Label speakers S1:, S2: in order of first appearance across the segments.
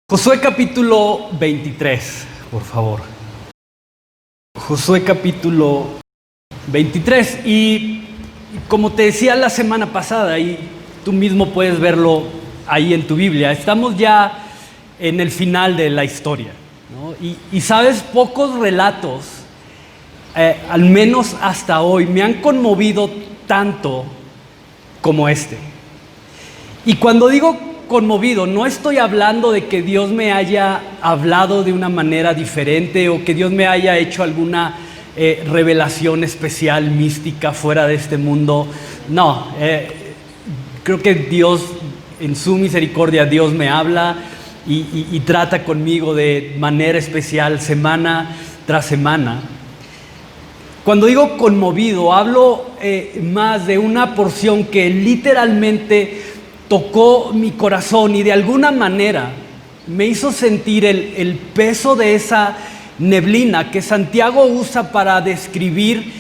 S1: Josué capítulo 23, por favor. Josué capítulo 23. Y como te decía la semana pasada, y tú mismo puedes verlo ahí en tu Biblia, estamos ya en el final de la historia, ¿no? Y sabes, pocos relatos, al menos hasta hoy, me han conmovido tanto como este. Y cuando digo conmovido, no estoy hablando de que Dios me haya hablado de una manera diferente o que Dios me haya hecho alguna revelación especial, mística, fuera de este mundo. No, creo que Dios, en su misericordia, Dios me habla y trata conmigo de manera especial semana tras semana. Cuando digo conmovido, hablo más de una porción que literalmente tocó mi corazón y de alguna manera me hizo sentir el peso de esa neblina que Santiago usa para describir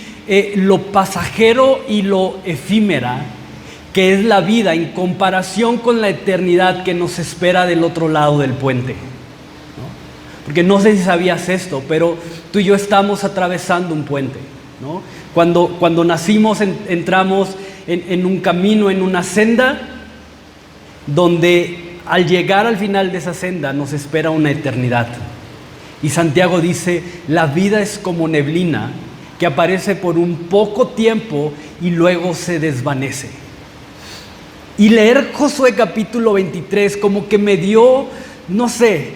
S1: lo pasajero y lo efímera que es la vida en comparación con la eternidad que nos espera del otro lado del puente, ¿no? Porque no sé si sabías esto, pero tú y yo estamos atravesando un puente, ¿no? Cuando nacimos entramos en un camino, en una senda, donde al llegar al final de esa senda nos espera una eternidad. Y Santiago dice, la vida es como neblina que aparece por un poco tiempo y luego se desvanece. Y leer Josué capítulo 23 como que me dio, no sé,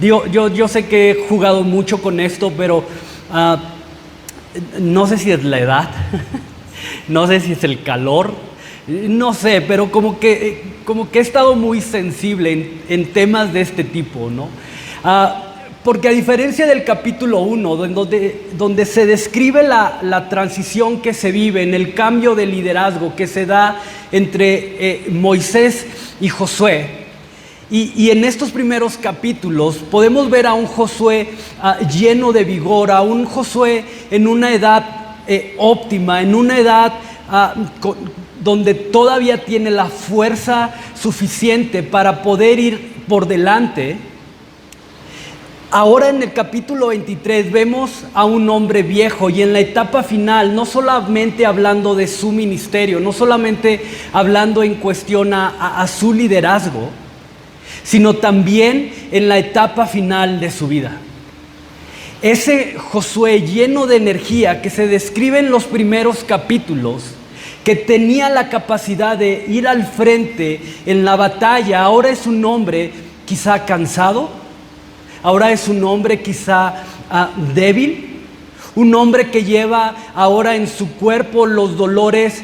S1: yo sé que he jugado mucho con esto, pero no sé si es la edad, no sé si es el calor, no sé, pero como que he estado muy sensible en temas de este tipo, ¿no? Porque a diferencia del capítulo 1, donde se describe la transición que se vive en el cambio de liderazgo que se da entre Moisés y Josué, y en estos primeros capítulos podemos ver a un Josué lleno de vigor, a un Josué en una edad óptima, en una edad donde todavía tiene la fuerza suficiente para poder ir por delante. Ahora en el capítulo 23 vemos a un hombre viejo y en la etapa final, no solamente hablando de su ministerio, no solamente hablando en cuestión a su liderazgo, sino también en la etapa final de su vida. Ese Josué lleno de energía que se describe en los primeros capítulos, que tenía la capacidad de ir al frente en la batalla, ahora es un hombre quizá cansado, ahora es un hombre quizá débil, un hombre que lleva ahora en su cuerpo los dolores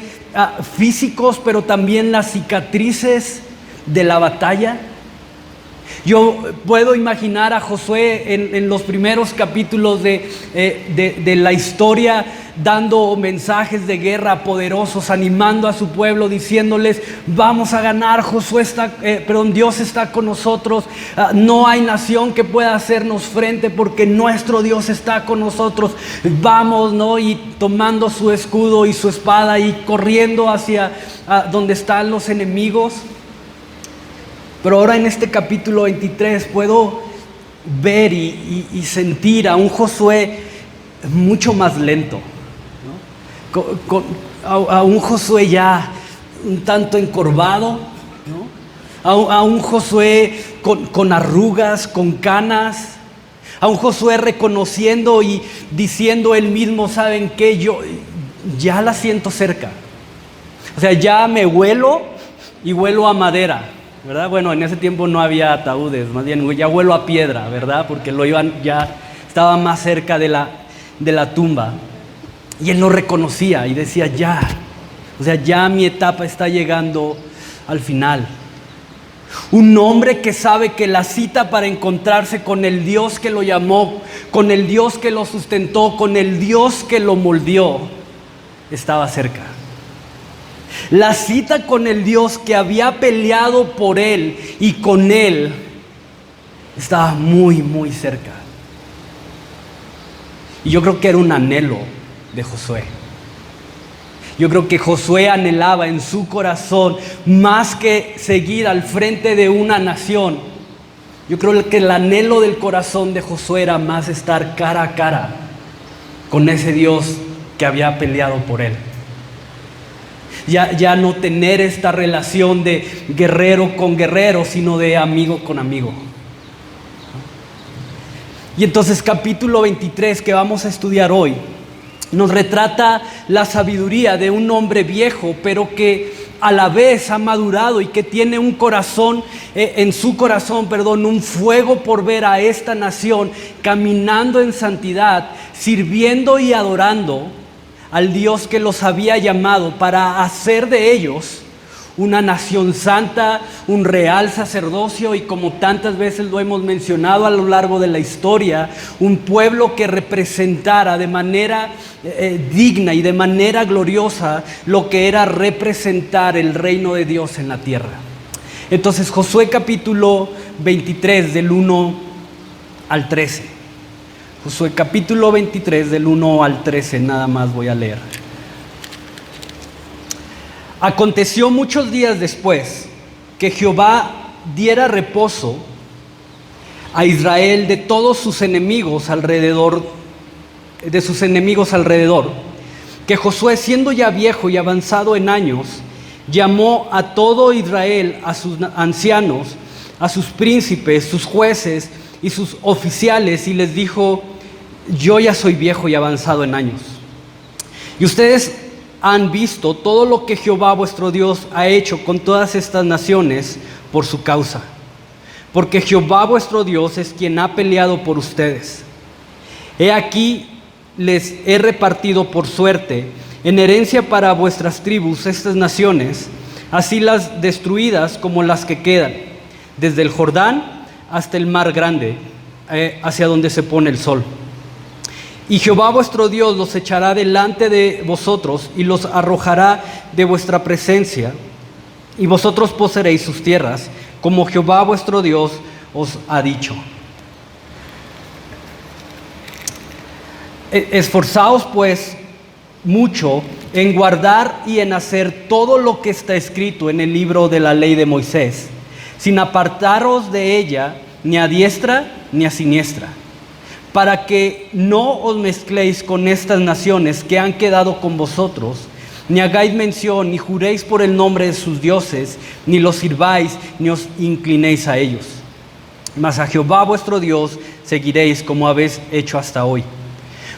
S1: físicos, pero también las cicatrices de la batalla. Yo puedo imaginar a Josué en los primeros capítulos de la historia dando mensajes de guerra poderosos, animando a su pueblo, diciéndoles, vamos a ganar, Dios está con nosotros, no hay nación que pueda hacernos frente porque nuestro Dios está con nosotros, vamos, ¿no? Y tomando su escudo y su espada y corriendo hacia donde están los enemigos. Pero ahora en este capítulo 23 puedo ver y sentir a un Josué mucho más lento, ¿no? A un Josué ya un tanto encorvado, ¿no? A un Josué con arrugas, con canas, a un Josué reconociendo y diciendo él mismo, ¿saben qué? Yo ya la siento cerca. O sea, ya me huelo y huelo a madera, ¿verdad? Bueno, en ese tiempo no había ataúdes, más bien ya huelo a piedra, ¿verdad? Porque ya estaba más cerca de la tumba. Y él lo reconocía y decía, ya mi etapa está llegando al final. Un hombre que sabe que la cita para encontrarse con el Dios que lo llamó, con el Dios que lo sustentó, con el Dios que lo moldeó, estaba cerca. La cita con el Dios que había peleado por él y con él estaba muy, muy cerca. Y yo creo que era un anhelo de Josué. Yo creo que Josué anhelaba en su corazón, más que seguir al frente de una nación, Yo creo que el anhelo del corazón de Josué era más estar cara a cara con ese Dios que había peleado por él. Ya no tener esta relación de guerrero con guerrero, sino de amigo con amigo. Y entonces capítulo 23 que vamos a estudiar hoy nos retrata la sabiduría de un hombre viejo, pero que a la vez ha madurado y que tiene un corazón, en su corazón, un fuego por ver a esta nación caminando en santidad, sirviendo y adorando al Dios que los había llamado para hacer de ellos una nación santa, un real sacerdocio y, como tantas veces lo hemos mencionado a lo largo de la historia, un pueblo que representara de manera digna y de manera gloriosa lo que era representar el reino de Dios en la tierra. Entonces, Josué capítulo 23 del 1 al 13. Josué capítulo 23 del 1 al 13, nada más voy a leer. Aconteció muchos días después que Jehová diera reposo a Israel de todos sus enemigos alrededor, que Josué, siendo ya viejo y avanzado en años, llamó a todo Israel, a sus ancianos, a sus príncipes, sus jueces y sus oficiales, y les dijo: yo ya soy viejo y avanzado en años, y ustedes han visto todo lo que Jehová vuestro Dios ha hecho con todas estas naciones por su causa, porque Jehová vuestro Dios es quien ha peleado por ustedes. He aquí les he repartido por suerte en herencia para vuestras tribus estas naciones, así las destruidas como las que quedan, desde el Jordán hasta el mar grande, hacia donde se pone el sol. Y Jehová vuestro Dios los echará delante de vosotros y los arrojará de vuestra presencia, y vosotros poseeréis sus tierras, como Jehová vuestro Dios os ha dicho. Esforzaos pues mucho en guardar y en hacer todo lo que está escrito en el libro de la ley de Moisés, sin apartaros de ella ni a diestra ni a siniestra, para que no os mezcléis con estas naciones que han quedado con vosotros, ni hagáis mención, ni juréis por el nombre de sus dioses, ni los sirváis, ni os inclinéis a ellos. Mas a Jehová vuestro Dios seguiréis como habéis hecho hasta hoy.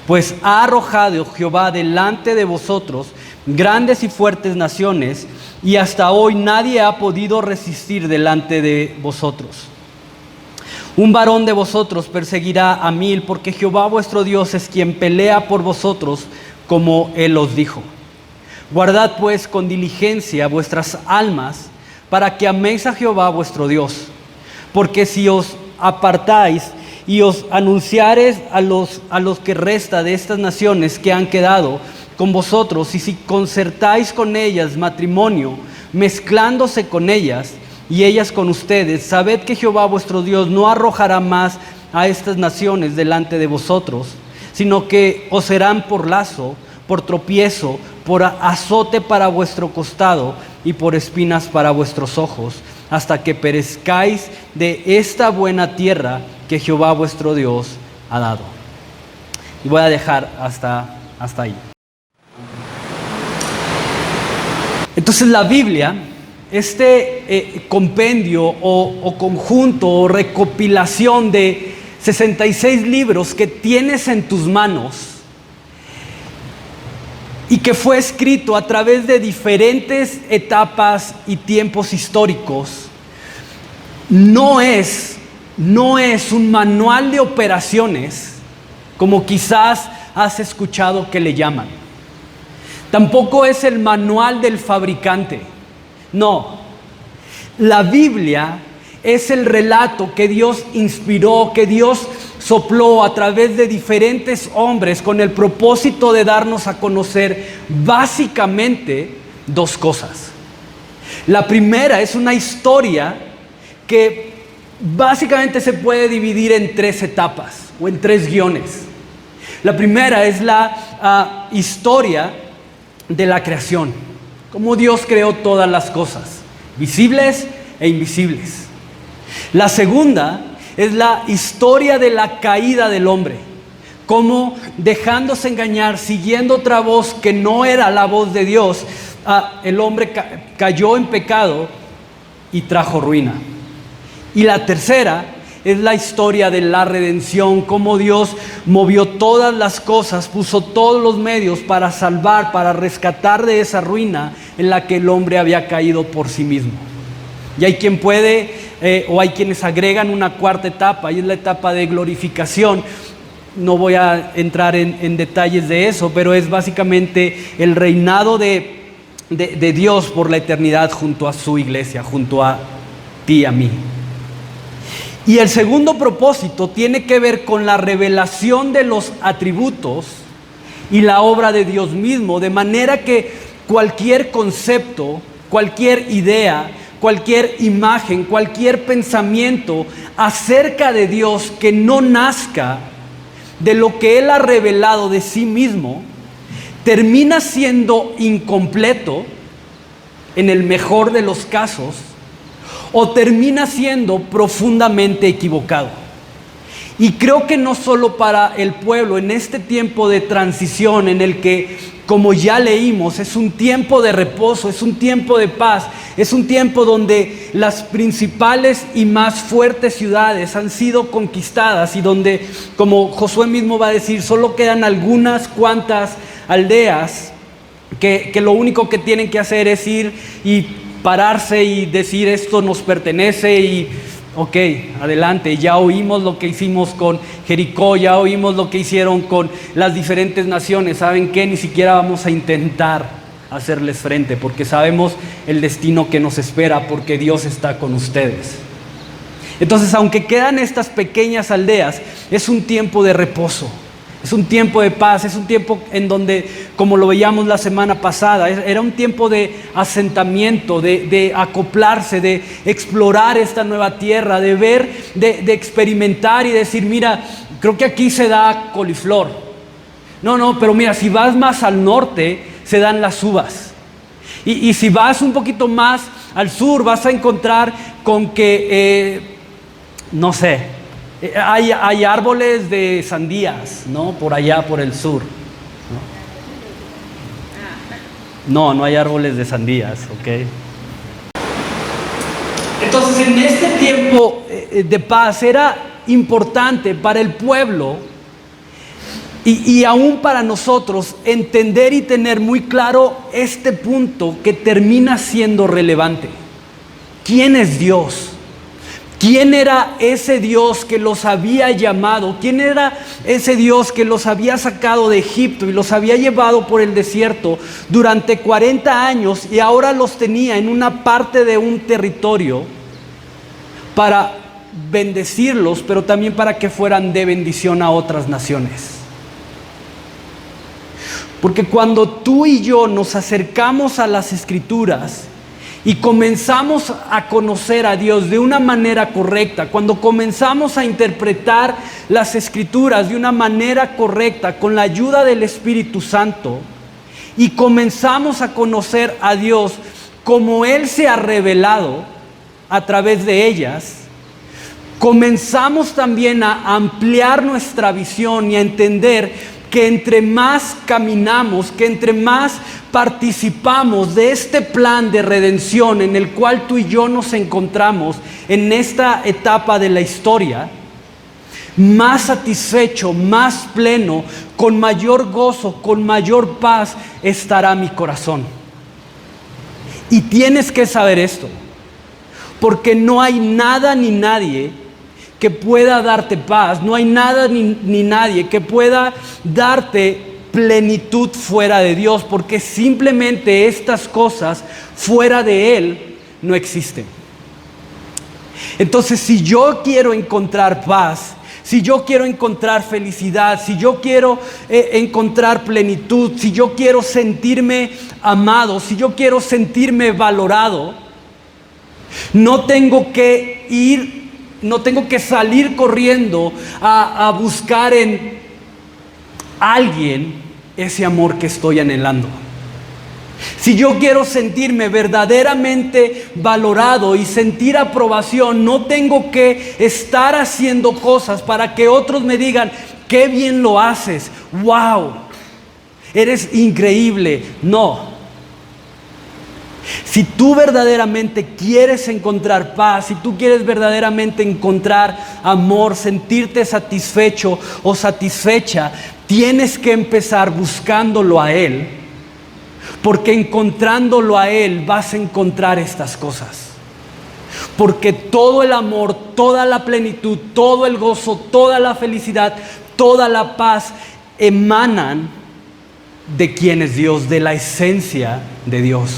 S1: Pues ha arrojado Jehová delante de vosotros grandes y fuertes naciones, y hasta hoy nadie ha podido resistir delante de vosotros. Un varón de vosotros perseguirá a 1000, porque Jehová vuestro Dios es quien pelea por vosotros, como Él os dijo. Guardad pues con diligencia vuestras almas, para que améis a Jehová vuestro Dios. Porque si os apartáis y os anunciares a los que resta de estas naciones que han quedado con vosotros, y si concertáis con ellas matrimonio, mezclándose con ellas, y ellas con ustedes, sabed que Jehová vuestro Dios no arrojará más a estas naciones delante de vosotros, sino que os serán por lazo, por tropiezo, por azote para vuestro costado y por espinas para vuestros ojos, hasta que perezcáis de esta buena tierra que Jehová vuestro Dios ha dado. Y voy a dejar hasta ahí. Entonces la Biblia, este compendio o conjunto o recopilación de 66 libros que tienes en tus manos y que fue escrito a través de diferentes etapas y tiempos históricos, no es un manual de operaciones como quizás has escuchado que le llaman. Tampoco es el manual del fabricante. No, la Biblia es el relato que Dios inspiró, que Dios sopló a través de diferentes hombres con el propósito de darnos a conocer básicamente dos cosas. La primera es una historia que básicamente se puede dividir en 3 etapas o en 3 guiones. La primera es la historia de la creación, cómo Dios creó todas las cosas, visibles e invisibles. La segunda es la historia de la caída del hombre. Cómo dejándose engañar, siguiendo otra voz que no era la voz de Dios, el hombre cayó en pecado y trajo ruina. Y la tercera es la historia de la redención, cómo Dios movió todas las cosas, puso todos los medios para salvar, para rescatar de esa ruina en la que el hombre había caído por sí mismo. Y hay quien puede, o hay quienes agregan una cuarta etapa, y es la etapa de glorificación. No voy a entrar en detalles de eso, pero es básicamente el reinado de Dios por la eternidad junto a su iglesia, junto a ti y a mí. Y el segundo propósito tiene que ver con la revelación de los atributos y la obra de Dios mismo, de manera que cualquier concepto, cualquier idea, cualquier imagen, cualquier pensamiento acerca de Dios que no nazca de lo que Él ha revelado de sí mismo, termina siendo incompleto en el mejor de los casos, o termina siendo profundamente equivocado. Y creo que no solo para el pueblo, en este tiempo de transición en el que, como ya leímos, es un tiempo de reposo, es un tiempo de paz, es un tiempo donde las principales y más fuertes ciudades han sido conquistadas y donde, como Josué mismo va a decir, solo quedan algunas cuantas aldeas que lo único que tienen que hacer es ir y pararse y decir esto nos pertenece y ok, adelante. Ya oímos lo que hicimos con Jericó, ya oímos lo que hicieron con las diferentes naciones. ¿Saben qué? Ni siquiera vamos a intentar hacerles frente porque sabemos el destino que nos espera, porque Dios está con ustedes. Entonces, aunque quedan estas pequeñas aldeas, es un tiempo de reposo. Es un tiempo de paz, es un tiempo en donde, como lo veíamos la semana pasada, era un tiempo de asentamiento, de acoplarse, de explorar esta nueva tierra, de ver, de experimentar y decir, mira, creo que aquí se da coliflor. No, pero mira, si vas más al norte, se dan las uvas. Y si vas un poquito más al sur, vas a encontrar con que, no sé, hay árboles de sandías, ¿no? Por allá, por el sur. No hay árboles de sandías, ¿ok? Entonces, en este tiempo de paz era importante para el pueblo y aún para nosotros entender y tener muy claro este punto que termina siendo relevante. ¿Quién es Dios? ¿Quién era ese Dios que los había llamado? ¿Quién era ese Dios que los había sacado de Egipto y los había llevado por el desierto durante 40 años y ahora los tenía en una parte de un territorio para bendecirlos, pero también para que fueran de bendición a otras naciones? Porque cuando tú y yo nos acercamos a las Escrituras y comenzamos a conocer a Dios de una manera correcta, cuando comenzamos a interpretar las Escrituras de una manera correcta con la ayuda del Espíritu Santo y comenzamos a conocer a Dios como Él se ha revelado a través de ellas, comenzamos también a ampliar nuestra visión y a entender que entre más caminamos, que entre más participamos de este plan de redención en el cual tú y yo nos encontramos en esta etapa de la historia, más satisfecho, más pleno, con mayor gozo, con mayor paz estará mi corazón. Y tienes que saber esto, porque no hay nada ni nadie que pueda darte paz, no hay nada ni nadie que pueda darte plenitud fuera de Dios, porque simplemente estas cosas fuera de Él no existen. Entonces, si yo quiero encontrar paz, si yo quiero encontrar felicidad, si yo quiero encontrar plenitud, si yo quiero sentirme amado, si yo quiero sentirme valorado, no tengo que salir corriendo a buscar en alguien ese amor que estoy anhelando. Si yo quiero sentirme verdaderamente valorado y sentir aprobación, no tengo que estar haciendo cosas para que otros me digan, qué bien lo haces, wow, eres increíble. No. Si tú verdaderamente quieres encontrar paz, si tú quieres verdaderamente encontrar amor, sentirte satisfecho o satisfecha, tienes que empezar buscándolo a Él, porque encontrándolo a Él vas a encontrar estas cosas. Porque todo el amor, toda la plenitud, todo el gozo, toda la felicidad, toda la paz emanan de quién es Dios, de la esencia de Dios.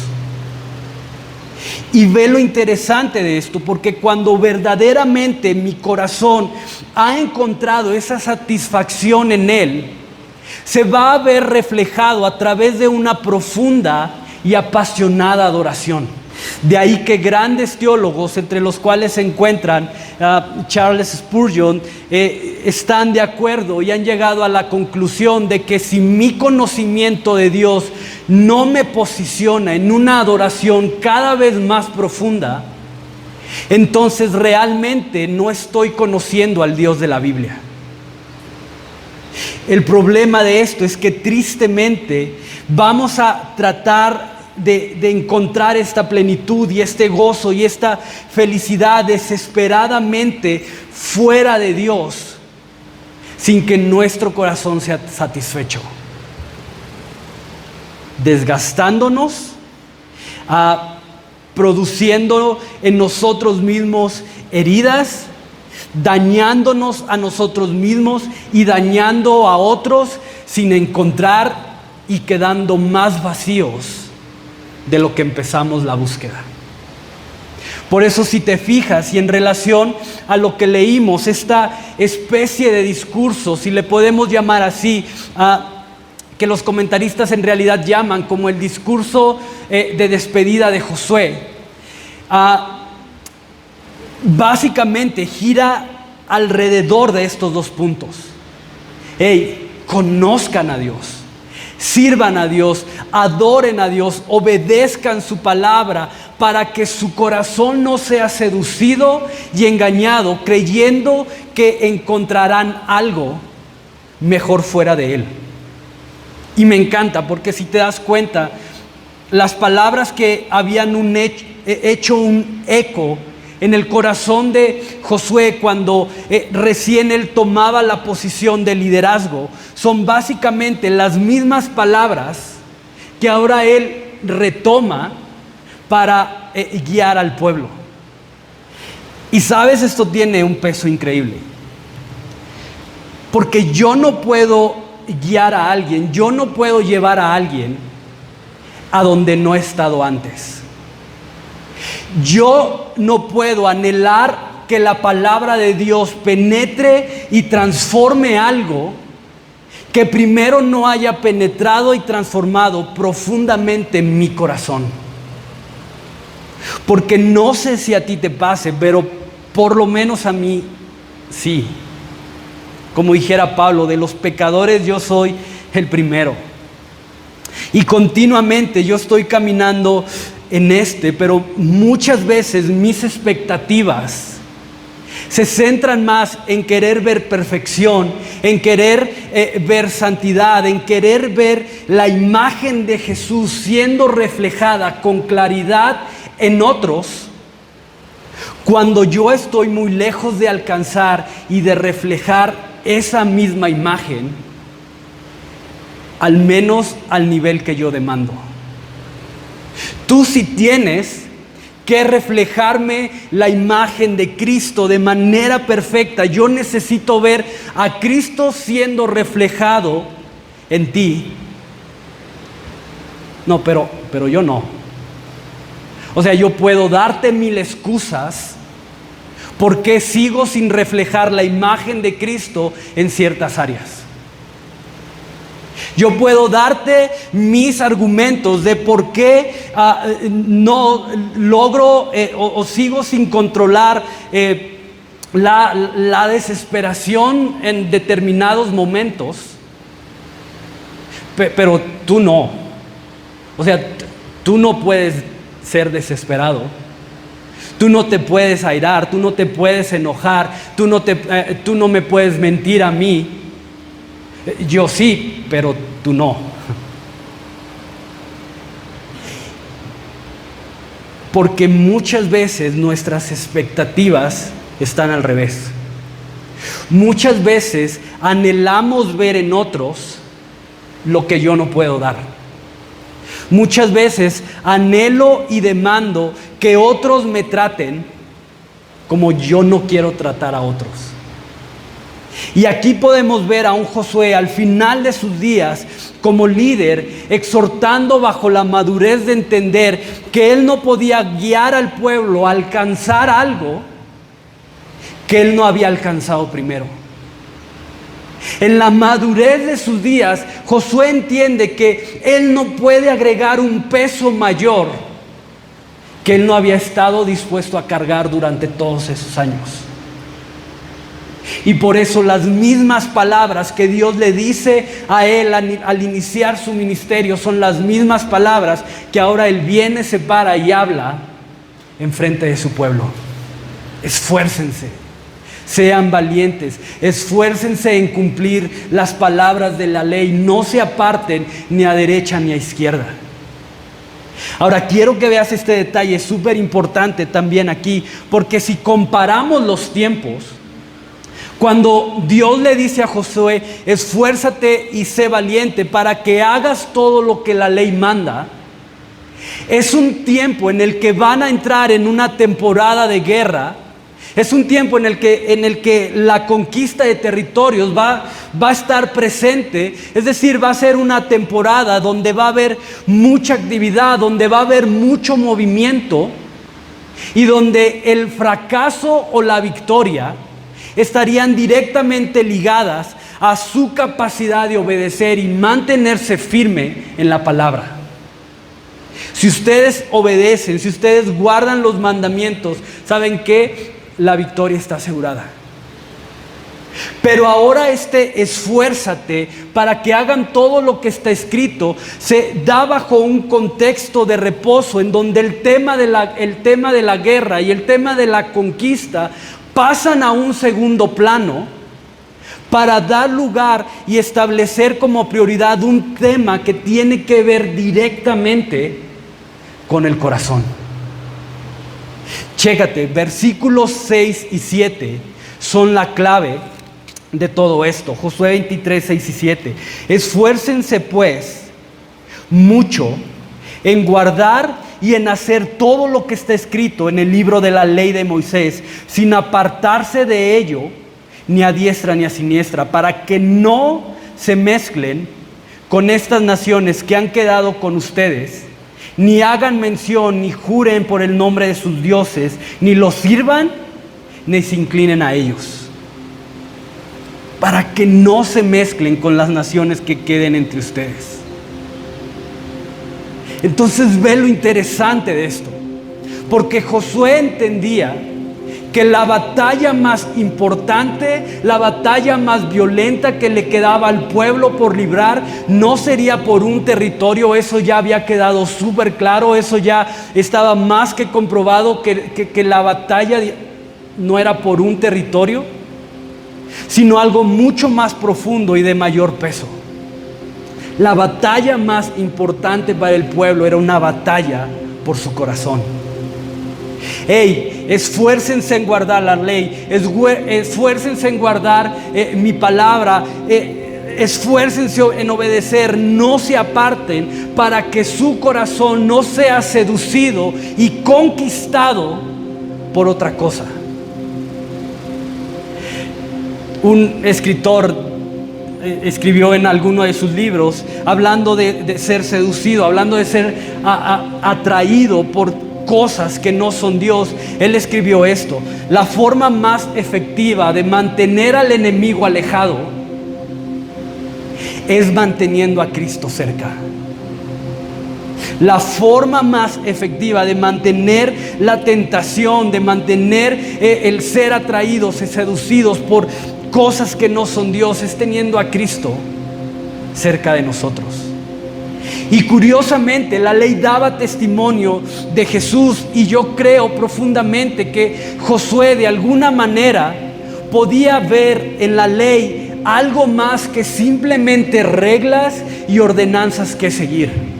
S1: Y ve lo interesante de esto, porque cuando verdaderamente mi corazón ha encontrado esa satisfacción en Él, se va a ver reflejado a través de una profunda y apasionada adoración. De ahí que grandes teólogos, entre los cuales se encuentran Charles Spurgeon, están de acuerdo y han llegado a la conclusión de que si mi conocimiento de Dios no me posiciona en una adoración cada vez más profunda, entonces realmente no estoy conociendo al Dios de la Biblia. El problema de esto es que tristemente vamos a tratar de encontrar esta plenitud y este gozo y esta felicidad desesperadamente fuera de Dios, sin que nuestro corazón sea satisfecho, desgastándonos, produciendo en nosotros mismos heridas, dañándonos a nosotros mismos y dañando a otros, sin encontrar y quedando más vacíos de lo que empezamos la búsqueda. Por eso, si te fijas, y en relación a lo que leímos, esta especie de discurso, si le podemos llamar así, que los comentaristas en realidad llaman como el discurso de despedida de Josué, básicamente gira alrededor de estos dos puntos. Conozcan a Dios, sirvan a Dios, adoren a Dios, obedezcan su palabra, para que su corazón no sea seducido y engañado, creyendo que encontrarán algo mejor fuera de Él. Y me encanta, porque si te das cuenta, las palabras que habían hecho un eco en el corazón de Josué cuando recién él tomaba la posición de liderazgo, son básicamente las mismas palabras que ahora él retoma para guiar al pueblo. Y sabes, esto tiene un peso increíble, porque yo no puedo guiar a alguien, yo no puedo llevar a alguien a donde no he estado antes. Yo no puedo anhelar que la palabra de Dios penetre y transforme algo que primero no haya penetrado y transformado profundamente en mi corazón. Porque no sé si a ti te pase, pero por lo menos a mí sí. Como dijera Pablo, de los pecadores yo soy el primero. Y continuamente yo estoy caminando pero muchas veces mis expectativas se centran más en querer ver perfección, en querer ver santidad, en querer ver la imagen de Jesús siendo reflejada con claridad en otros, cuando yo estoy muy lejos de alcanzar y de reflejar esa misma imagen, al menos al nivel que yo demando. Tú sí tienes que reflejarme la imagen de Cristo de manera perfecta. Yo necesito ver a Cristo siendo reflejado en ti. No, pero yo no. O sea, yo puedo darte 1000 excusas porque sigo sin reflejar la imagen de Cristo en ciertas áreas. Yo puedo darte mis argumentos de por qué no logro o sigo sin controlar la desesperación en determinados momentos, pero tú no. O sea, Tú no puedes ser desesperado. Tú no te puedes airar, tú no te puedes enojar, tú no me puedes mentir a mí. Yo sí, pero tú no. Porque muchas veces nuestras expectativas están al revés. Muchas veces anhelamos ver en otros lo que yo no puedo dar. Muchas veces anhelo y demando que otros me traten como yo no quiero tratar a otros. Y aquí podemos ver a un Josué al final de sus días como líder, exhortando bajo la madurez de entender que él no podía guiar al pueblo a alcanzar algo que él no había alcanzado primero. En la madurez de sus días, Josué entiende que él no puede agregar un peso mayor que él no había estado dispuesto a cargar durante todos esos años. Y por eso las mismas palabras que Dios le dice a él al iniciar su ministerio son las mismas palabras que ahora él viene, se para y habla en frente de su pueblo. Esfuércense. Sean valientes, esfuércense en cumplir las palabras de la ley, no se aparten ni a derecha ni a izquierda. Ahora quiero que veas este detalle súper importante también aquí, porque si comparamos los tiempos, cuando Dios le dice a Josué, esfuérzate y sé valiente para que hagas todo lo que la ley manda, es un tiempo en el que van a entrar en una temporada de guerra. Es un tiempo en el que la conquista de territorios va a estar presente. Es decir, va a ser una temporada donde va a haber mucha actividad, donde va a haber mucho movimiento y donde el fracaso o la victoria estarían directamente ligadas a su capacidad de obedecer y mantenerse firme en la palabra. Si ustedes obedecen, si ustedes guardan los mandamientos, ¿saben qué? La victoria está asegurada. Pero ahora esfuérzate para que hagan todo lo que está escrito se da bajo un contexto de reposo en donde el tema de la guerra y el tema de la conquista pasan a un segundo plano para dar lugar y establecer como prioridad un tema que tiene que ver directamente con el corazón. Chécate, versículos 6 y 7 son la clave de todo esto. Josué 23, 6 y 7. Esfuércense pues mucho en guardar y en hacer todo lo que está escrito en el libro de la ley de Moisés, sin apartarse de ello, ni a diestra ni a siniestra, para que no se mezclen con estas naciones que han quedado con ustedes, ni hagan mención, ni juren por el nombre de sus dioses, ni los sirvan, ni se inclinen a ellos. Para que no se mezclen con las naciones que queden entre ustedes. Entonces ve lo interesante de esto, porque Josué entendía que la batalla más importante, la batalla más violenta que le quedaba al pueblo por librar, no sería por un territorio. Eso ya había quedado súper claro, eso ya estaba más que comprobado, que la batalla no era por un territorio, sino algo mucho más profundo y de mayor peso. La batalla más importante para el pueblo era una batalla por su corazón. Esfuércense en guardar la ley, esfuércense en guardar mi palabra, esfuércense en obedecer, no se aparten para que su corazón no sea seducido y conquistado por otra cosa. Un escritor escribió en alguno de sus libros, hablando de ser seducido, hablando de ser atraído por cosas que no son Dios. Él escribió esto: la forma más efectiva de mantener al enemigo alejado es manteniendo a Cristo cerca. La forma más efectiva de mantener la tentación, de mantener el ser atraídos y seducidos por cosas que no son Dios, es teniendo a Cristo cerca de nosotros. Y curiosamente, la ley daba testimonio de Jesús, y yo creo profundamente que Josué de alguna manera podía ver en la ley algo más que simplemente reglas y ordenanzas que seguir.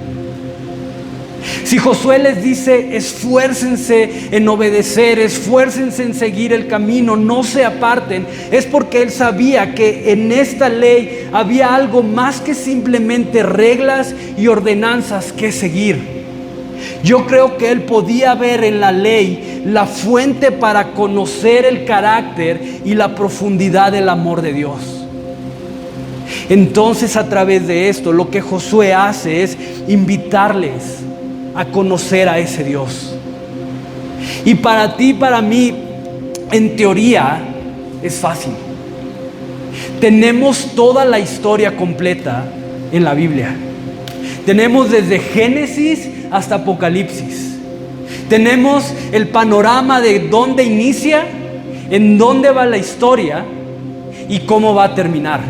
S1: Si Josué les dice: esfuércense en obedecer, esfuércense en seguir el camino, no se aparten, es porque él sabía que en esta ley había algo más que simplemente reglas y ordenanzas que seguir. Yo creo que él podía ver en la ley la fuente para conocer el carácter y la profundidad del amor de Dios. Entonces, a través de esto, lo que Josué hace es invitarles a conocer a ese Dios. Y para ti, para mí, en teoría, es fácil. Tenemos toda la historia completa en la Biblia. Tenemos desde Génesis hasta Apocalipsis. Tenemos el panorama de dónde inicia, en dónde va la historia y cómo va a terminar.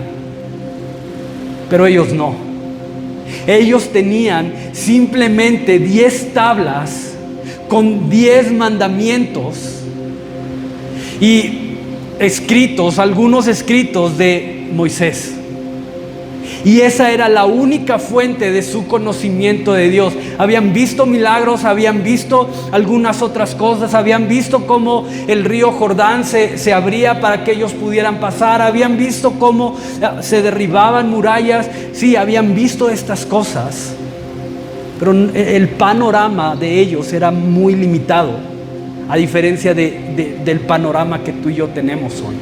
S1: Pero ellos no. Ellos tenían simplemente 10 tablas con 10 mandamientos y escritos, algunos escritos de Moisés. Y esa era la única fuente de su conocimiento de Dios. Habían visto milagros, habían visto algunas otras cosas, habían visto cómo el río Jordán se abría para que ellos pudieran pasar, habían visto cómo se derribaban murallas. Sí, habían visto estas cosas, pero el panorama de ellos era muy limitado, a diferencia del panorama que tú y yo tenemos hoy.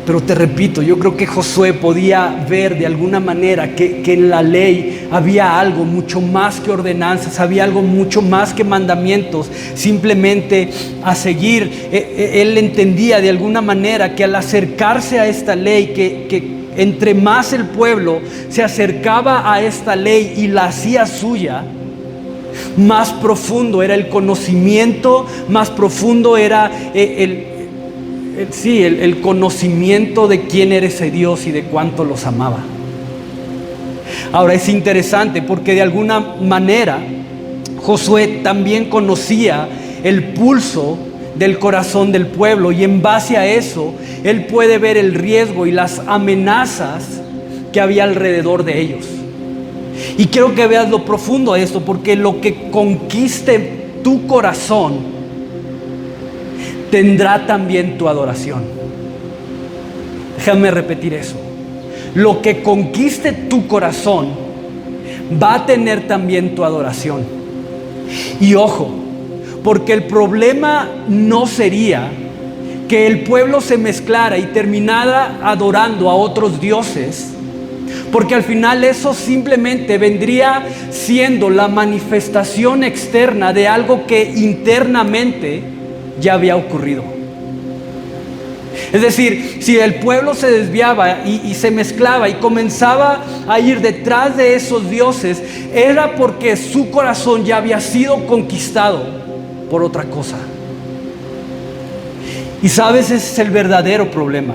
S1: Pero te repito, yo creo que Josué podía ver de alguna manera que en la ley había algo mucho más que ordenanzas, había algo mucho más que mandamientos simplemente a seguir. Él entendía de alguna manera que al acercarse a esta ley, que entre más el pueblo se acercaba a esta ley y la hacía suya, más profundo era el conocimiento, más profundo era el conocimiento de quién era ese Dios y de cuánto los amaba. Ahora es interesante porque de alguna manera Josué también conocía el pulso del corazón del pueblo, y en base a eso él puede ver el riesgo y las amenazas que había alrededor de ellos. Y quiero que veas lo profundo de esto, porque lo que conquiste tu corazón tendrá también tu adoración. Déjame repetir eso. Lo que conquiste tu corazón va a tener también tu adoración. Y ojo, porque el problema no sería que el pueblo se mezclara y terminara adorando a otros dioses, porque al final eso simplemente vendría siendo la manifestación externa de algo que internamente ya había ocurrido. Es decir, si el pueblo se desviaba y se mezclaba y comenzaba a ir detrás de esos dioses, era porque su corazón ya había sido conquistado por otra cosa. Y sabes, ese es el verdadero problema,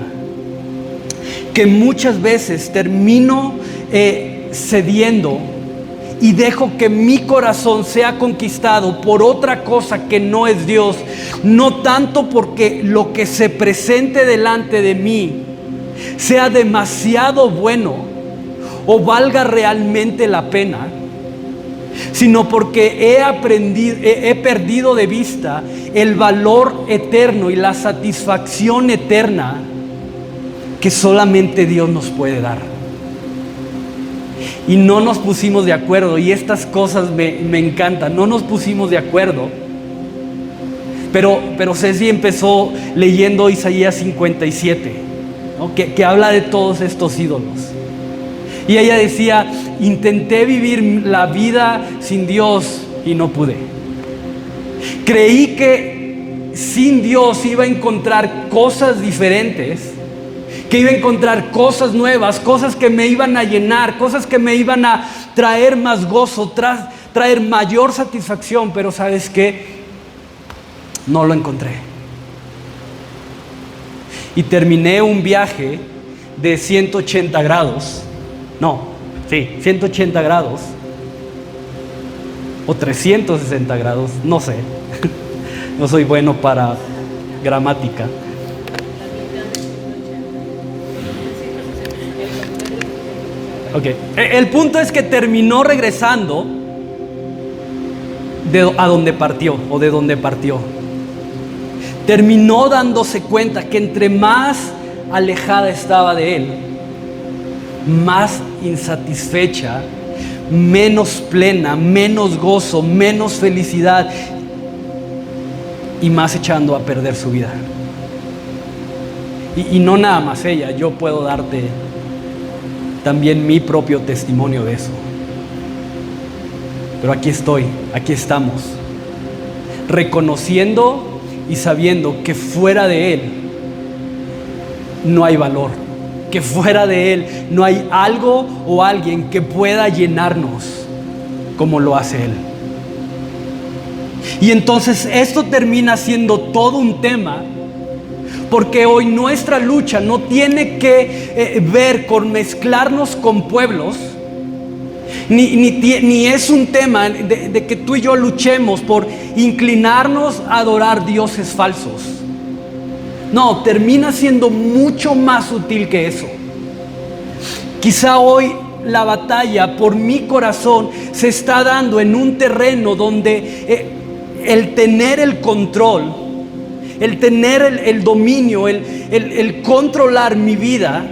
S1: que muchas veces termino cediendo y dejo que mi corazón sea conquistado por otra cosa que no es Dios, no tanto porque lo que se presente delante de mí sea demasiado bueno o valga realmente la pena, sino porque he perdido de vista el valor eterno y la satisfacción eterna que solamente Dios nos puede dar. Y no nos pusimos de acuerdo, y estas cosas me encantan. No nos pusimos de acuerdo, pero Ceci empezó leyendo Isaías 57, ¿no? que habla de todos estos ídolos. Y ella decía: intenté vivir la vida sin Dios y no pude. Creí que sin Dios iba a encontrar cosas diferentes, que iba a encontrar cosas nuevas, cosas que me iban a llenar, cosas que me iban a traer más gozo, traer mayor satisfacción. Pero ¿sabes qué? No lo encontré. Y terminé un viaje de 180 grados No, sí, 180 grados. O 360 grados, no sé. No soy bueno para gramática. Ok, el punto es que terminó regresando a donde partió, o de donde partió. Terminó dándose cuenta que entre más alejada estaba de él, más insatisfecha, menos plena, menos gozo, menos felicidad y más echando a perder su vida. Y no nada más ella, yo puedo darte también mi propio testimonio de eso. Pero aquí estoy, aquí estamos, reconociendo y sabiendo que fuera de Él no hay valor, que fuera de Él no hay algo o alguien que pueda llenarnos como lo hace Él. Y entonces esto termina siendo todo un tema, porque hoy nuestra lucha no tiene que ver con mezclarnos con pueblos, ni es un tema de que tú y yo luchemos por inclinarnos a adorar dioses falsos. No, termina siendo mucho más sutil que eso. Quizá hoy la batalla por mi corazón se está dando en un terreno donde el tener el control, el tener el dominio, el controlar mi vida,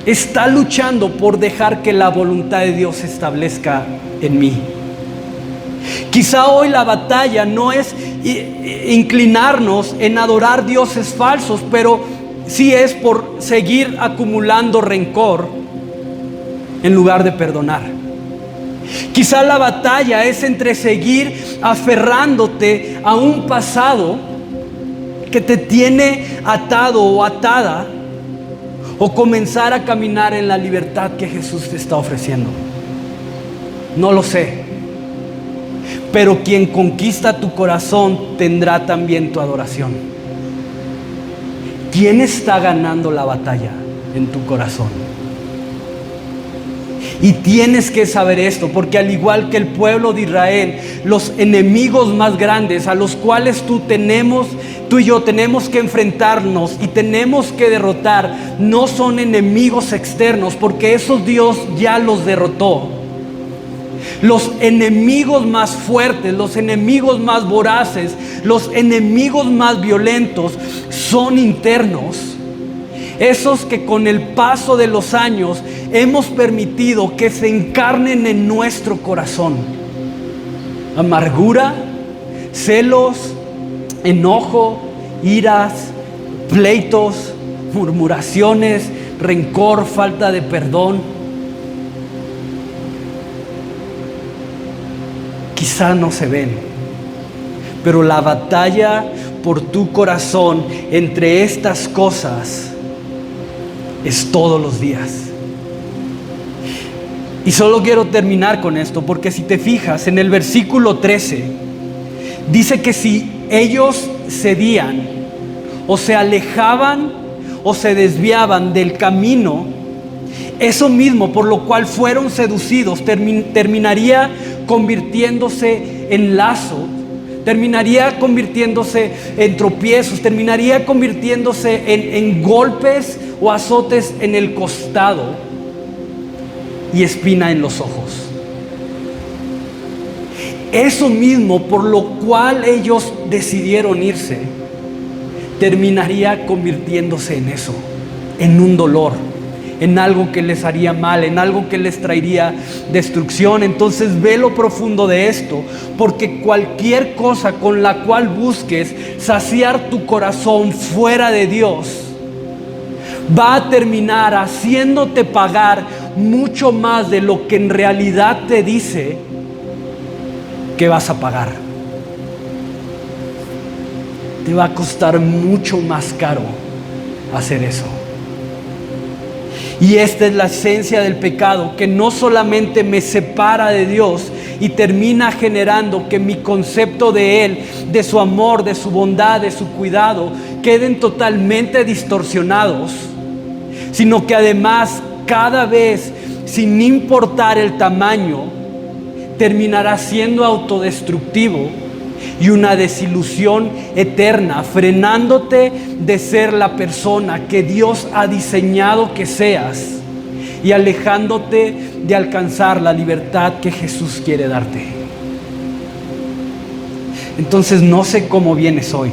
S1: está luchando por dejar que la voluntad de Dios se establezca en mí. Quizá hoy la batalla no es inclinarnos en adorar dioses falsos, pero sí es por seguir acumulando rencor en lugar de perdonar. Quizá la batalla es entre seguir aferrándote a un pasado que te tiene atado o atada, o comenzar a caminar en la libertad que Jesús te está ofreciendo. No lo sé, pero quien conquista tu corazón tendrá también tu adoración. ¿Quién está ganando la batalla en tu corazón? Y tienes que saber esto, porque al igual que el pueblo de Israel, los enemigos más grandes a los cuales tú y yo tenemos que enfrentarnos y tenemos que derrotar, no son enemigos externos, porque esos Dios ya los derrotó. Los enemigos más fuertes, los enemigos más voraces, los enemigos más violentos son internos. Esos que con el paso de los años hemos permitido que se encarnen en nuestro corazón. Amargura, celos, enojo, iras, pleitos, murmuraciones, rencor, falta de perdón. Quizá no se ven, pero la batalla por tu corazón entre estas cosas es todos los días. Y solo quiero terminar con esto, porque si te fijas en el versículo 13, dice que si ellos cedían o se alejaban o se desviaban del camino, eso mismo por lo cual fueron seducidos terminaría convirtiéndose en lazo, terminaría convirtiéndose en tropiezos, terminaría convirtiéndose en golpes o azotes en el costado y espina en los ojos. Eso mismo por lo cual ellos decidieron irse, terminaría convirtiéndose en eso, en un dolor, en algo que les haría mal, en algo que les traería destrucción. Entonces ve lo profundo de esto, porque cualquier cosa con la cual busques saciar tu corazón fuera de Dios va a terminar haciéndote pagar mucho más de lo que en realidad te dice que vas a pagar. Te va a costar mucho más caro hacer eso. Y esta es la esencia del pecado, que no solamente me separa de Dios y termina generando que mi concepto de Él, de su amor, de su bondad, de su cuidado, queden totalmente distorsionados, sino que además cada vez sin importar el tamaño, terminará siendo autodestructivo y una desilusión eterna, frenándote de ser la persona que Dios ha diseñado que seas y alejándote de alcanzar la libertad que Jesús quiere darte. Entonces no sé cómo vienes hoy.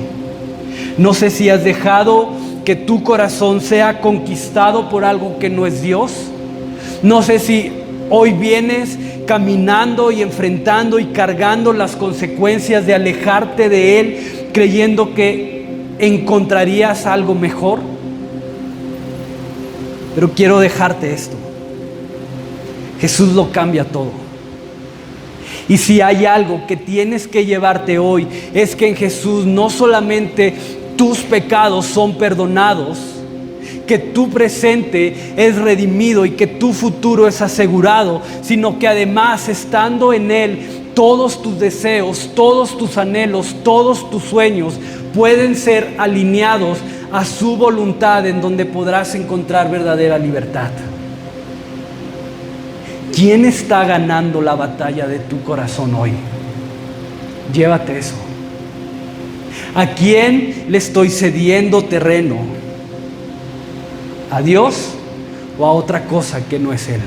S1: No sé si has dejado que tu corazón sea conquistado por algo que no es Dios. No sé si hoy vienes caminando y enfrentando y cargando las consecuencias de alejarte de Él, creyendo que encontrarías algo mejor. Pero quiero dejarte esto. Jesús lo cambia todo. Y si hay algo que tienes que llevarte hoy, es que en Jesús no solamente tus pecados son perdonados, que tu presente es redimido y que tu futuro es asegurado, sino que además, estando en Él, todos tus deseos, todos tus anhelos, todos tus sueños pueden ser alineados a su voluntad, en donde podrás encontrar verdadera libertad. ¿Quién está ganando la batalla de tu corazón hoy? Llévate eso. ¿A quién le estoy cediendo terreno? ¿A Dios o a otra cosa que no es Él?